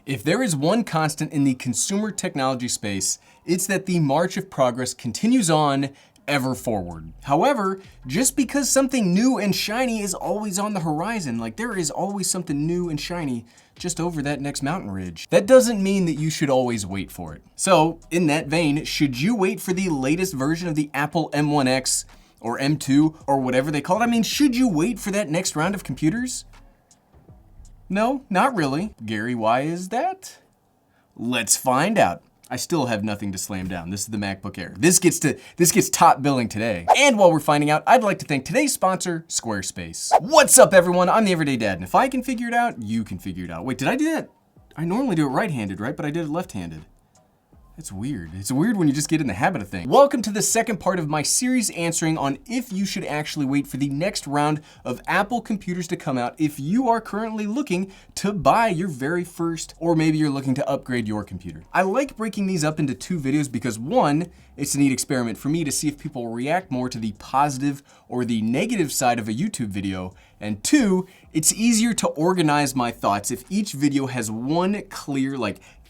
If there is one constant in the consumer technology space, it's that the march of progress continues on ever forward. However, just because something new and shiny is always on the horizon, like there is always something new and shiny just over that next mountain ridge, that doesn't mean that you should always wait for it. So, in that vein, should you wait for the latest version of the Apple M1X or M2 or whatever they call it? I mean, should you wait for that next round of computers? No, not really. Gary, why is that? Let's find out. I still have nothing to slam down. This is the MacBook Air. This gets top billing today. And while we're finding out, I'd like to thank today's sponsor, Squarespace. What's up, everyone? I'm the Everyday Dad, and if I can figure it out, you can figure it out. Wait, did I do that? I normally do it right-handed, right? But I did it left-handed. It's weird. It's weird when you just get in the habit of things. Welcome to the second part of my series answering on if you should actually wait for the next round of Apple computers to come out if you are currently looking to buy your very first, or maybe you're looking to upgrade your computer. I like breaking these up into two videos because one, it's a neat experiment for me to see if people react more to the positive or the negative side of a YouTube video, and two, it's easier to organize my thoughts if each video has one clear,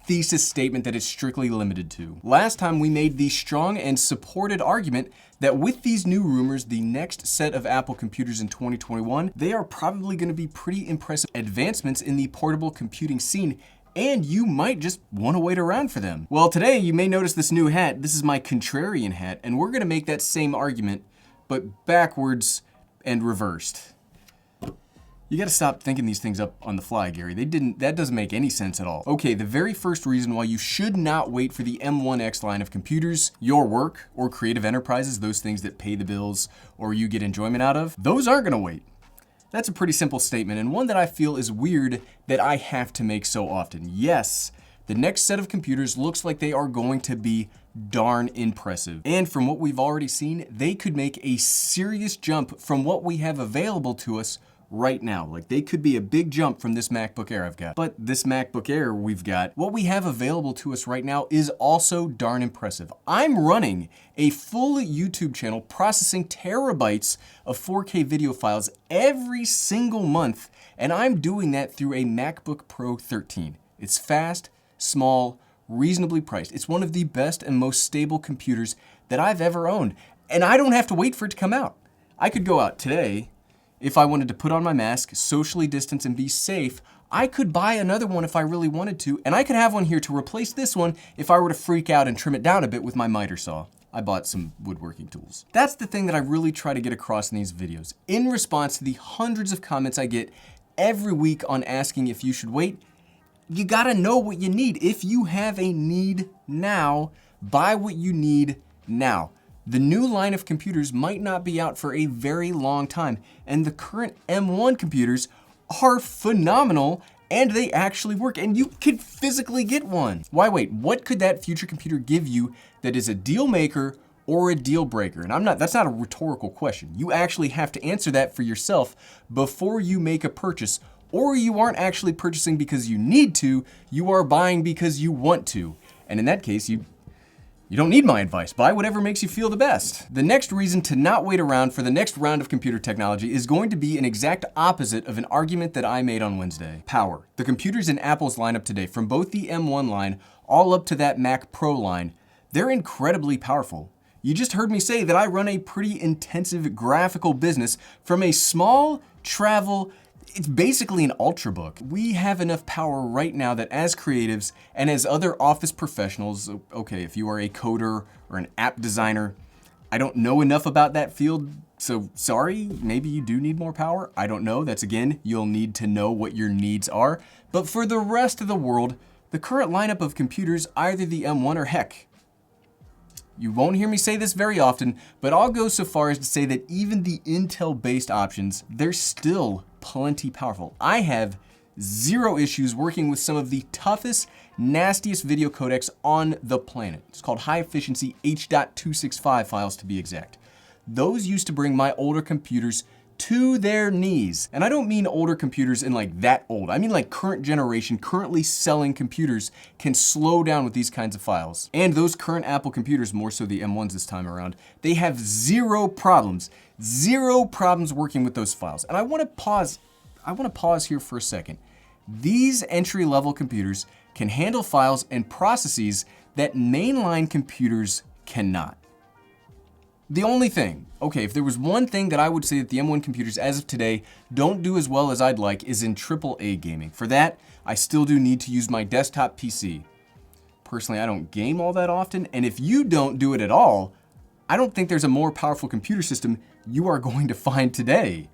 thesis statement that it's strictly limited to. Last time we made the strong and supported argument that with these new rumors, the next set of Apple computers in 2021, they are probably going to be pretty impressive advancements in the portable computing scene, and you might just want to wait around for them. Well, today you may notice this new hat. This is my contrarian hat, and we're going to make that same argument, but backwards and reversed. You gotta stop thinking these things up on the fly, Gary. That doesn't make any sense at all. Okay, the very first reason why you should not wait for the M1X line of computers, your work or creative enterprises, those things that pay the bills or you get enjoyment out of, those aren't gonna wait. That's a pretty simple statement, and one that I feel is weird that I have to make so often. Yes, the next set of computers looks like they are going to be darn impressive. And from what we've already seen, they could make a serious jump from what we have available to us right now. Like, they could be a big jump from this MacBook Air I've got. But this MacBook Air we've got, what we have available to us right now is also darn impressive. I'm running a full YouTube channel processing terabytes of 4K video files every single month, and I'm doing that through a MacBook Pro 13. It's fast, small, reasonably priced. It's one of the best and most stable computers that I've ever owned, and I don't have to wait for it to come out. I could go out today. If I wanted to put on my mask, socially distance, and be safe, I could buy another one if I really wanted to, and I could have one here to replace this one if I were to freak out and trim it down a bit with my miter saw. I bought some woodworking tools. That's the thing that I really try to get across in these videos. In response to the hundreds of comments I get every week on asking if you should wait, you gotta know what you need. If you have a need now, buy what you need now. The new line of computers might not be out for a very long time, and the current M1 computers are phenomenal, and they actually work, and you could physically get one. Why wait? What could that future computer give you that is a deal maker or a deal breaker? And that's not a rhetorical question. You actually have to answer that for yourself before you make a purchase, or you aren't actually purchasing because you need to, you are buying because you want to. And in that case, you don't need my advice. Buy whatever makes you feel the best. The next reason to not wait around for the next round of computer technology is going to be an exact opposite of an argument that I made on Wednesday. Power. The computers in Apple's lineup today, from both the M1 line all up to that Mac Pro line, they're incredibly powerful. You just heard me say that I run a pretty intensive graphical business from a small travel. It's basically an ultrabook. We have enough power right now that as creatives and as other office professionals, okay, if you are a coder or an app designer, I don't know enough about that field, so sorry, maybe you do need more power. I don't know. That's, again, you'll need to know what your needs are. But for the rest of the world, the current lineup of computers, either the M1 or heck, you won't hear me say this very often, but I'll go so far as to say that even the Intel-based options, they're still plenty powerful. I have zero issues working with some of the toughest, nastiest video codecs on the planet. It's called high-efficiency H.265 files to be exact. Those used to bring my older computers to their knees. And I don't mean older computers in like that old. I mean like current generation, currently selling computers can slow down with these kinds of files. And those current Apple computers, more so the M1s this time around, they have zero problems working with those files. And I want to pause here for a second. These entry-level computers can handle files and processes that mainline computers cannot. The only thing, okay, if there was one thing that I would say that the M1 computers as of today don't do as well as I'd like is in AAA gaming. For that, I still do need to use my desktop PC. Personally, I don't game all that often, and if you don't do it at all, I don't think there's a more powerful computer system you are going to find today.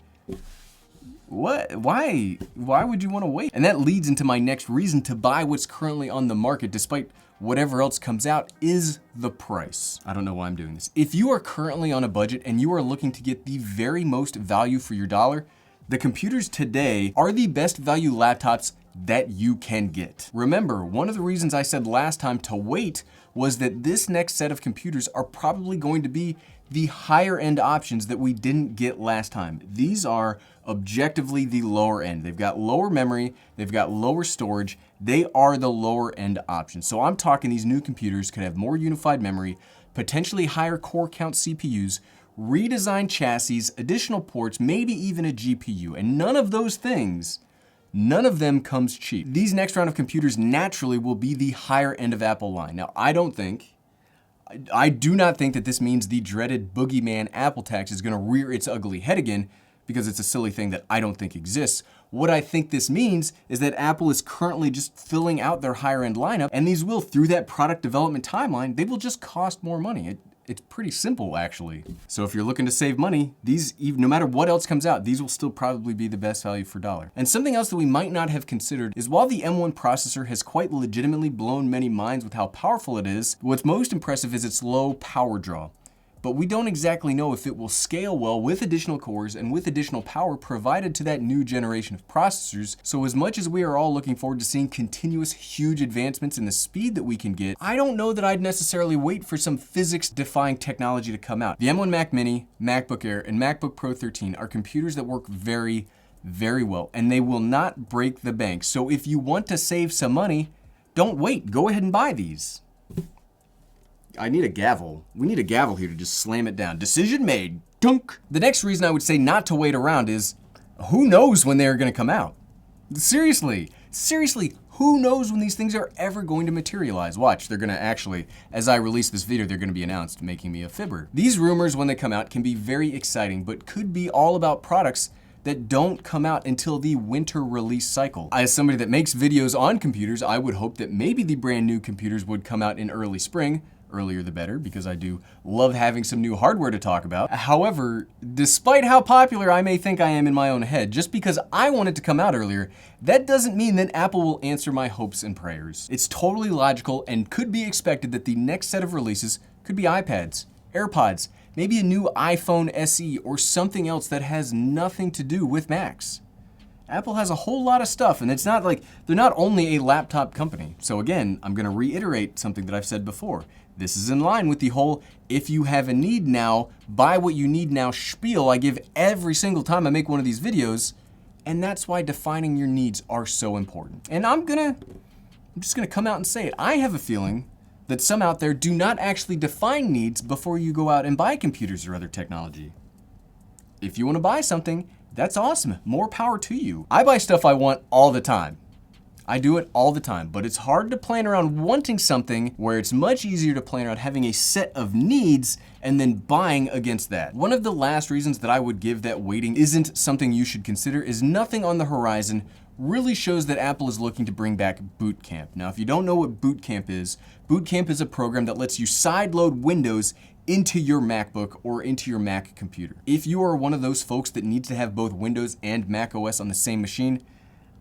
What? Why? Why would you want to wait? And that leads into my next reason to buy what's currently on the market, despite whatever else comes out, is the price. I don't know why I'm doing this. If you are currently on a budget and you are looking to get the very most value for your dollar, the computers today are the best value laptops that you can get. Remember, one of the reasons I said last time to wait was that this next set of computers are probably going to be the higher end options that we didn't get last time. These are objectively the lower end. They've got lower memory, they've got lower storage, they are the lower end options. So I'm talking these new computers could have more unified memory, potentially higher core count CPUs, redesigned chassis, additional ports, maybe even a GPU, and none of those things, none of them comes cheap. These next round of computers naturally will be the higher end of Apple line. Now, I do not think that this means the dreaded boogeyman Apple tax is gonna rear its ugly head again, because it's a silly thing that I don't think exists. What I think this means is that Apple is currently just filling out their higher end lineup, and these will, through that product development timeline, they will just cost more money. It's pretty simple, actually. So if you're looking to save money, these, no matter what else comes out, these will still probably be the best value for dollar. And something else that we might not have considered is while the M1 processor has quite legitimately blown many minds with how powerful it is, what's most impressive is its low power draw. But we don't exactly know if it will scale well with additional cores and with additional power provided to that new generation of processors. So as much as we are all looking forward to seeing continuous huge advancements in the speed that we can get, I don't know that I'd necessarily wait for some physics-defying technology to come out. The M1 Mac Mini, MacBook Air, and MacBook Pro 13 are computers that work very, very well, and they will not break the bank. So if you want to save some money, don't wait, go ahead and buy these. I need a gavel. We need a gavel here to just slam it down. Decision made. Dunk. The next reason I would say not to wait around is, who knows when they're gonna come out? Seriously, who knows when these things are ever going to materialize? Watch, they're gonna actually, as I release this video, they're gonna be announced, making me a fibber. These rumors, when they come out, can be very exciting, but could be all about products that don't come out until the winter release cycle. As somebody that makes videos on computers, I would hope that maybe the brand new computers would come out in early spring. Earlier the better, because I do love having some new hardware to talk about. However, despite how popular I may think I am in my own head, just because I want it to come out earlier, that doesn't mean that Apple will answer my hopes and prayers. It's totally logical and could be expected that the next set of releases could be iPads, AirPods, maybe a new iPhone SE, or something else that has nothing to do with Macs. Apple has a whole lot of stuff, and it's not like they're not only a laptop company. So again, I'm gonna reiterate something that I've said before. This is in line with the whole, if you have a need now, buy what you need now spiel I give every single time I make one of these videos, and that's why defining your needs are so important. And I'm just gonna come out and say it. I have a feeling that some out there do not actually define needs before you go out and buy computers or other technology. If you wanna buy something, that's awesome, more power to you. I buy stuff I want all the time. I do it all the time, but it's hard to plan around wanting something where it's much easier to plan around having a set of needs and then buying against that. One of the last reasons that I would give that waiting isn't something you should consider is nothing on the horizon really shows that Apple is looking to bring back Boot Camp. Now, if you don't know what Boot Camp is a program that lets you sideload Windows into your MacBook or into your Mac computer. If you are one of those folks that needs to have both Windows and Mac OS on the same machine,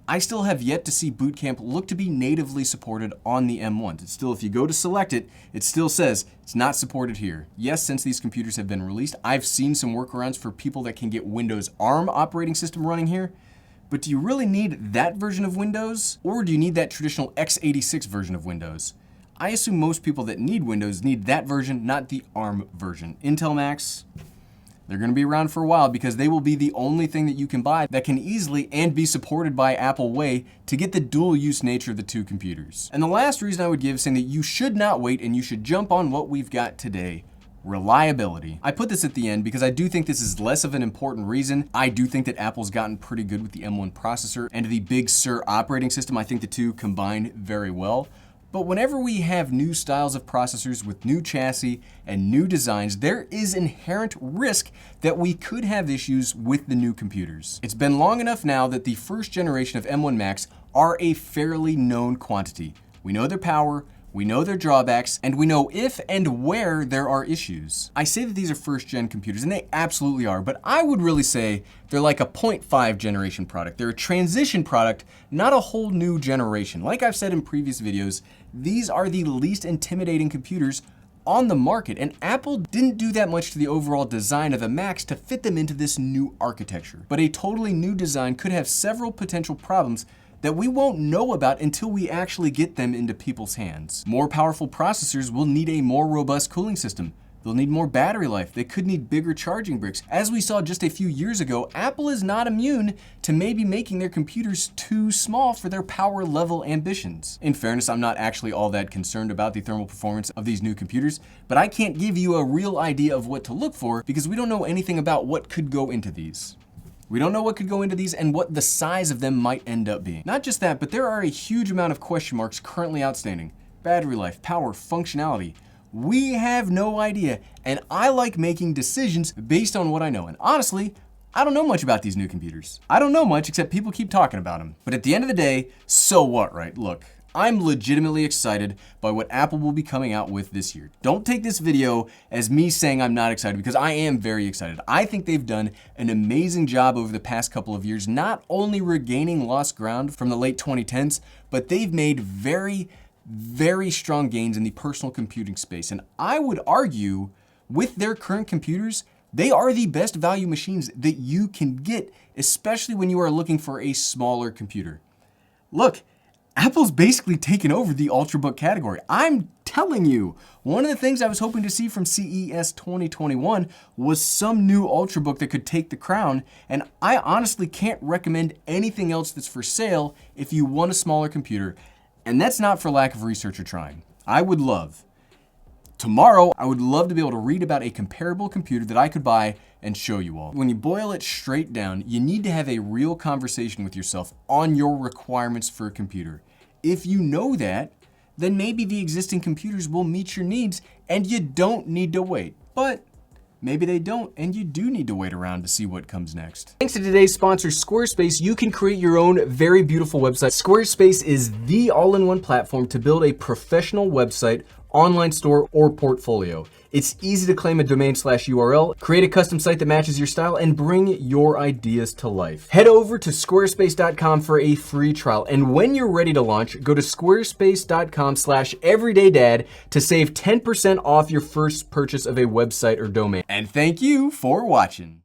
I still have yet to see Boot Camp look to be natively supported on the M1. It's still, if you go to select it, it still says it's not supported here. Yes, since these computers have been released, I've seen some workarounds for people that can get Windows ARM operating system running here, but do you really need that version of Windows? Or do you need that traditional x86 version of Windows? I assume most people that need Windows need that version, not the ARM version. Intel Macs, they're gonna be around for a while because they will be the only thing that you can buy that can easily and be supported by Apple Way to get the dual use nature of the two computers. And the last reason I would give saying that you should not wait and you should jump on what we've got today reliability. I put this at the end because I do think this is less of an important reason. I do think that Apple's gotten pretty good with the M1 processor and the Big Sur operating system. I think the two combine very well. But whenever we have new styles of processors with new chassis and new designs, there is inherent risk that we could have issues with the new computers. It's been long enough now that the first generation of M1 Max are a fairly known quantity. We know their power, we know their drawbacks, and we know if and where there are issues. I say that these are first-gen computers, and they absolutely are, but I would really say they're like a 0.5 generation product. They're a transition product, not a whole new generation. Like I've said in previous videos, these are the least intimidating computers on the market, and Apple didn't do that much to the overall design of the Macs to fit them into this new architecture. But a totally new design could have several potential problems that we won't know about until we actually get them into people's hands. More powerful processors will need a more robust cooling system. They'll need more battery life. They could need bigger charging bricks. As we saw just a few years ago, Apple is not immune to maybe making their computers too small for their power level ambitions. In fairness, I'm not actually all that concerned about the thermal performance of these new computers, but I can't give you a real idea of what to look for because we don't know anything about what could go into these. We don't know what could go into these and what the size of them might end up being. Not just that, but there are a huge amount of question marks currently outstanding. Battery life, power, functionality. We have no idea, and I like making decisions based on what I know. And honestly, I don't know much about these new computers. I don't know much except people keep talking about them. But at the end of the day, so what, right? Look, I'm legitimately excited by what Apple will be coming out with this year. Don't take this video as me saying I'm not excited, because I am very excited. I think they've done an amazing job over the past couple of years, not only regaining lost ground from the late 2010s, but they've made very strong gains in the personal computing space. And I would argue with their current computers, they are the best value machines that you can get, especially when you are looking for a smaller computer. Look, Apple's basically taken over the Ultrabook category. I'm telling you, one of the things I was hoping to see from CES 2021 was some new Ultrabook that could take the crown, and I honestly can't recommend anything else that's for sale if you want a smaller computer, and that's not for lack of research or trying. Tomorrow, I would love to be able to read about a comparable computer that I could buy and show you all. When you boil it straight down, you need to have a real conversation with yourself on your requirements for a computer. If you know that, then maybe the existing computers will meet your needs and you don't need to wait. But maybe they don't, and you do need to wait around to see what comes next. Thanks to today's sponsor, Squarespace, you can create your own very beautiful website. Squarespace is the all-in-one platform to build a professional website, online store, or portfolio. It's easy to claim a domain/URL, create a custom site that matches your style, and bring your ideas to life. Head over to squarespace.com for a free trial. And when you're ready to launch, go to squarespace.com/everydaydad to save 10% off your first purchase of a website or domain. And thank you for watching.